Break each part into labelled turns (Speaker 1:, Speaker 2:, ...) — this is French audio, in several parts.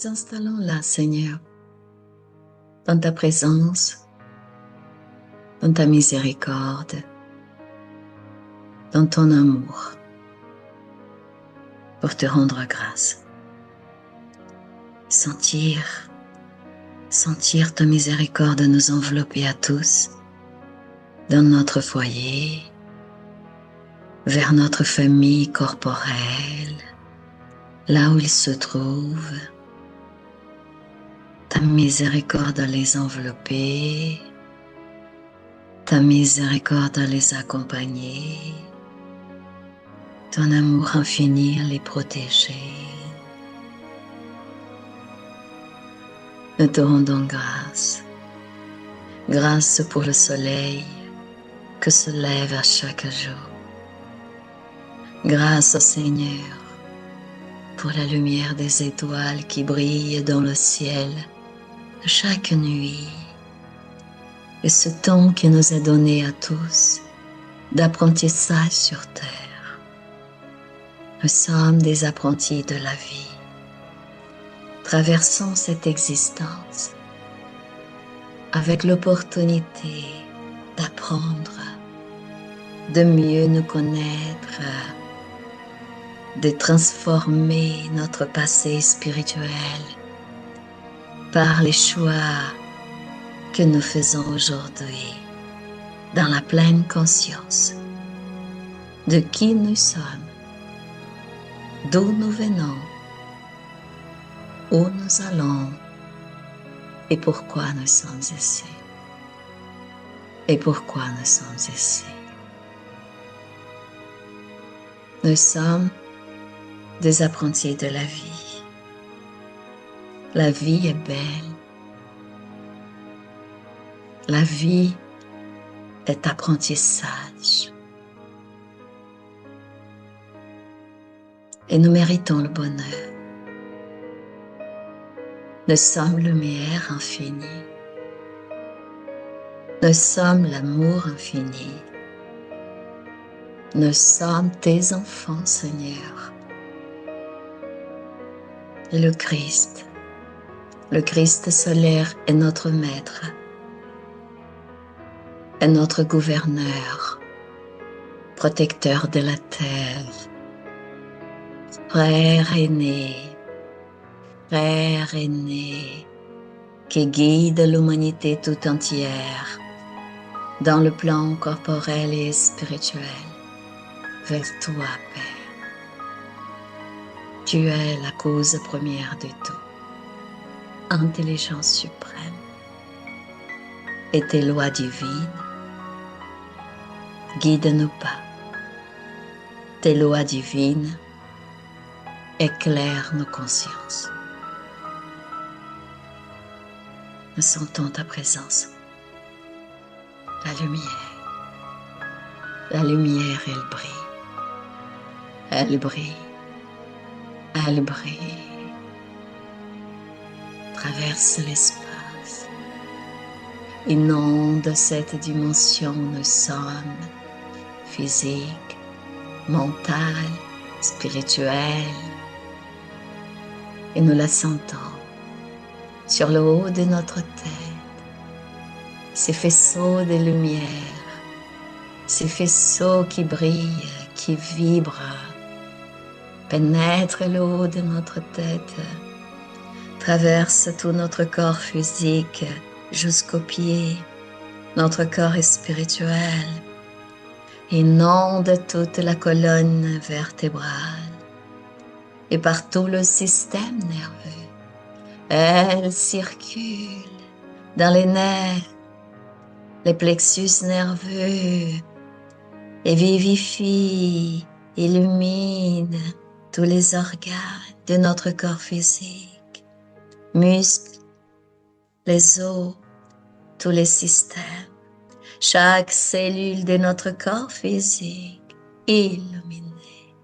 Speaker 1: installons là, Seigneur, dans ta présence, dans ta miséricorde, dans ton amour, pour te rendre grâce. Sentir ta miséricorde nous envelopper à tous, dans notre foyer, vers notre famille corporelle, là où ils se trouvent. Ta miséricorde à les envelopper, ta miséricorde à les accompagner, ton amour infini à les protéger. Nous te rendons grâce, grâce pour le soleil que se lève à chaque jour. Grâce au Seigneur pour la lumière des étoiles qui brillent dans le ciel chaque nuit et ce temps qui nous est donné à tous d'apprentissage sur terre. Nous sommes des apprentis de la vie. Traversons cette existence avec l'opportunité d'apprendre, de mieux nous connaître, de transformer notre passé spirituel par les choix que nous faisons aujourd'hui dans la pleine conscience de qui nous sommes, d'où nous venons, où nous allons et pourquoi nous sommes ici. Et pourquoi nous sommes ici. Nous sommes des apprentis de la vie. La vie est belle. La vie est apprentissage. Et nous méritons le bonheur. Nous sommes lumière infinie. Nous sommes l'amour infini. Nous sommes tes enfants, Seigneur. Et le Christ solaire est notre maître, est notre gouverneur, protecteur de la terre, frère aîné qui guide l'humanité tout entière dans le plan corporel et spirituel vers toi, Père. Tu es la cause première de tout, intelligence suprême, et tes lois divines guident nos pas. Tes lois divines éclairent nos consciences. Nous sentons ta présence. La lumière, elle brille. Elle brille. Elle brille. Traverse l'espace. Inonde cette dimension où nous sommes, physique, mentale, spirituelle. Et nous la sentons sur le haut de notre tête. Ces faisceaux de lumière, ces faisceaux qui brillent, qui vibrent, pénètrent le haut de notre tête, traversent tout notre corps physique jusqu'aux pieds, notre corps spirituel, inonde toute la colonne vertébrale et par tout le système nerveux. Elle circule dans les nerfs, les plexus nerveux, et vivifie, illumine tous les organes de notre corps physique, muscles, les os, tous les systèmes, chaque cellule de notre corps physique, illuminée,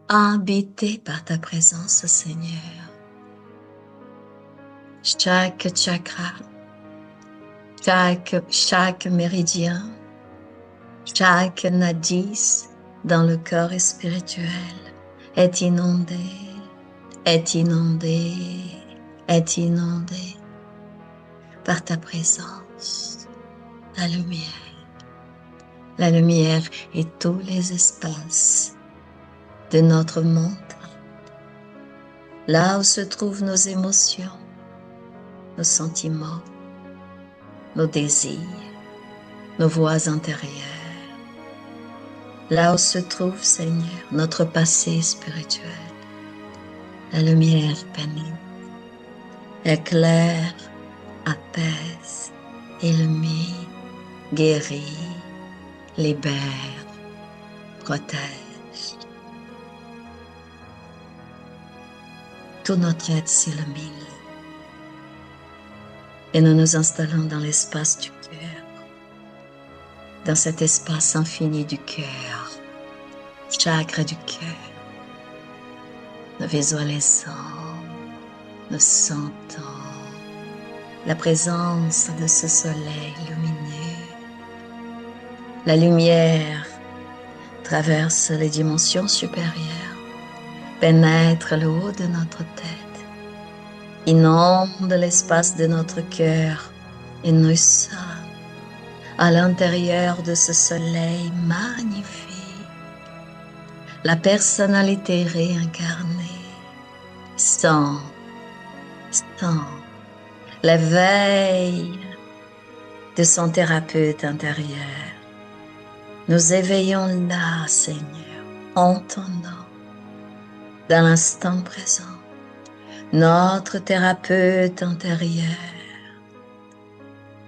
Speaker 1: habitée par ta présence, Seigneur. Chaque chakra, chaque méridien, chaque nadis dans le corps spirituel est inondé est inondé par ta présence, la lumière et tous les espaces de notre monde, là où se trouvent nos émotions, nos sentiments, nos désirs, nos voix intérieures, là où se trouve, Seigneur, notre passé spirituel. La lumière pénètre, éclaire, apaise, illumine, guérit, libère, protège. Tout notre être s'illumine et nous nous installons dans l'espace du cœur, dans cet espace infini du cœur, chakra du cœur. Nous visualisons, nous sentons la présence de ce soleil lumineux. La lumière traverse les dimensions supérieures, pénètre le haut de notre tête, inonde l'espace de notre cœur et nous sommes à l'intérieur de ce soleil magnifique. La personnalité réincarnée sent l'éveil de son thérapeute intérieur. Nous éveillons là, Seigneur, entendant dans l'instant présent notre thérapeute intérieur,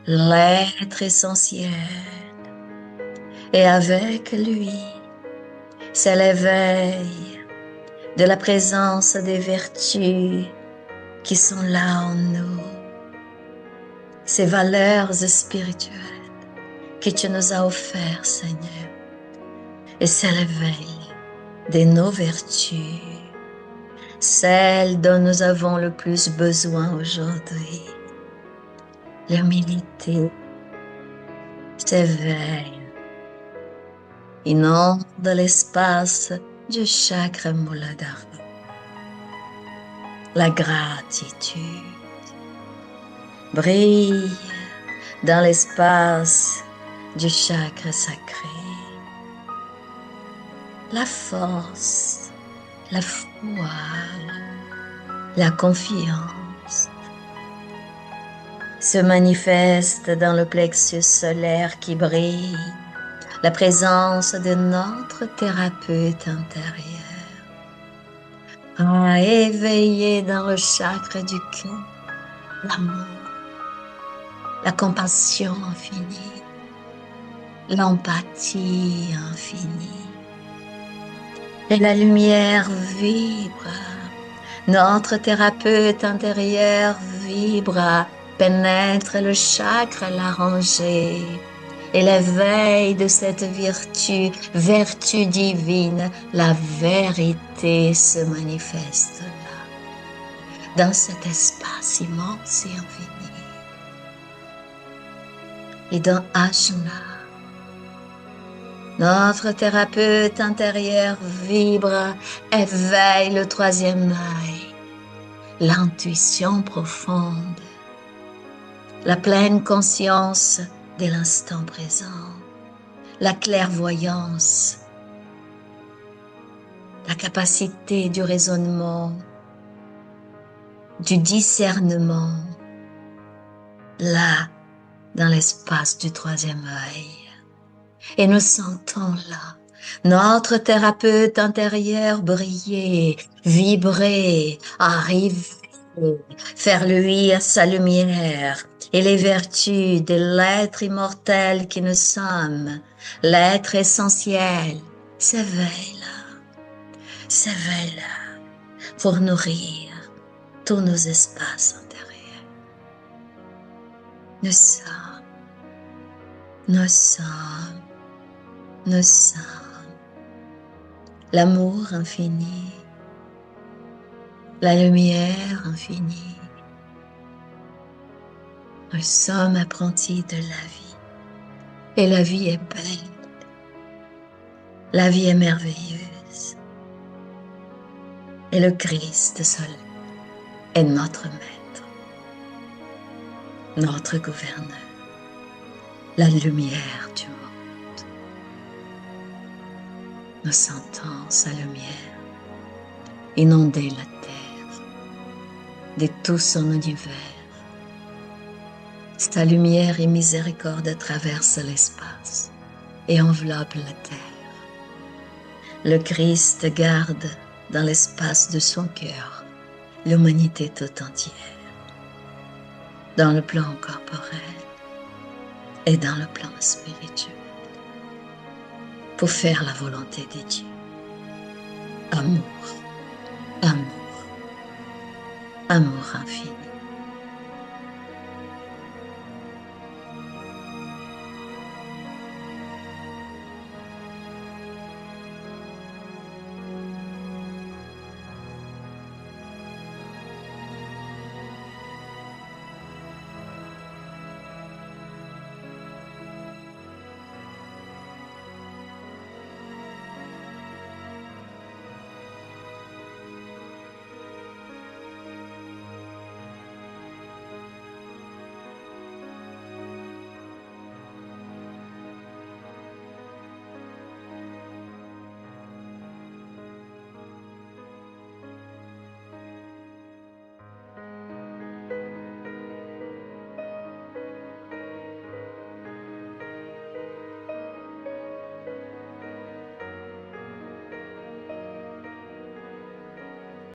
Speaker 1: l'être essentiel, et avec lui, c'est l'éveil de la présence des vertus qui sont là en nous, ces valeurs spirituelles que tu nous as offertes, Seigneur. Et c'est l'éveil de nos vertus, celles dont nous avons le plus besoin aujourd'hui. L'humilité s'éveille, inonde l'espace du chakra Muladhara. La gratitude brille dans l'espace du chakra sacré. La force, la foi, la confiance se manifestent dans le plexus solaire qui brille, la présence de notre thérapeute intérieur a éveillé dans le chakra du cœur l'amour, la compassion infinie, l'empathie infinie. Et la lumière vibre, notre thérapeute intérieur vibre, pénètre le chakra laryngé. Et l'éveil de cette vertu divine, la vérité se manifeste là, dans cet espace immense et infini. Et dans Ajna, notre thérapeute intérieur vibre, éveille le troisième œil, l'intuition profonde, la pleine conscience de l'instant présent, la clairvoyance, la capacité du raisonnement, du discernement, là, dans l'espace du troisième œil. Et nous sentons là notre thérapeute intérieur briller, vibrer, arriver, faire luire sa lumière et les vertus de l'être immortel que nous sommes, l'être essentiel, s'éveille là, pour nourrir tous nos espaces intérieurs. Nous sommes l'amour infini, la lumière infinie. Nous sommes apprentis de la vie. Et la vie est belle. La vie est merveilleuse. Et le Christ seul est notre maître, notre gouverneur, la lumière du monde. Nous sentons sa lumière inonder la terre de tout son univers. Sa lumière et miséricorde traverse l'espace et enveloppe la terre. Le Christ garde dans l'espace de son cœur l'humanité tout entière, dans le plan corporel et dans le plan spirituel, pour faire la volonté de Dieu. Amour, amour, amour infini.